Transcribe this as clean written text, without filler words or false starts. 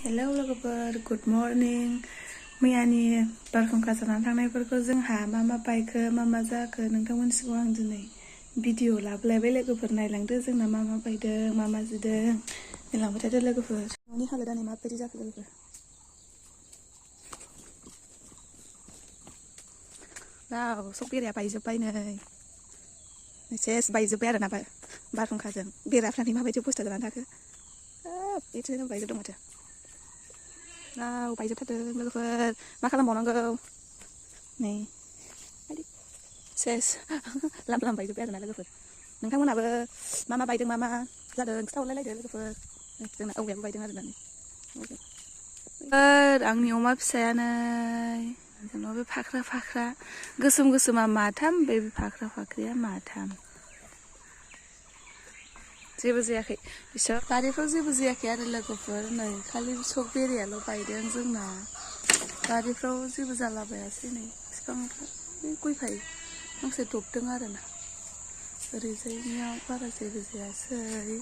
hello लोगोफोर good morning मैयानि बारहुंखा जानानै थांनायफोरखौ जोंहा मा बायखो मा जाखो नोंथांमोननि सिगाङाव आं दिनै भिडिअ लाबोलायबाय लोगोफोर नायलांदो जोंना मा बायदों मा जिदों नायलांबाय थादो लोगोफोर न'नि हालोदा नै माबायदि जाखो लोगोफोर वाव सब बेराया बायजोब्बाय नै सेस बायजोब्बाय आरोना बारहुंखाजों बेराफ्रानो माबायदि अबस्था जानानै थाखो बिदिनो बायजोबदों माथो बायजोबथारदों लोगोफोर मा खालामबावनांगौ नै सेस लाम बायजोब्बाय आरोना लोगोफोर नोंथांमोनाबो मा बायदों मा जादों खिथाहरलायलायदो लोगोफोर जोंना औवायाबो बायदों आरोना आंनि अमा फिसाया नै जोंनाव बे फाख्रा गोसोमा माथाम बे फाख्रा फाख्रिया माथाम जेबो जायाखै बिसोर बारिफ्राव जेबो जायाखै आरो लोगोफोर नै खालि सब बेरायाल' बायदों जोंना बारिफ्राव जेबो जालाबायासै नै बिफांफ्रा गय फांसे दबदों आरोना ओरैजायनियाव बारा जेबो जायासै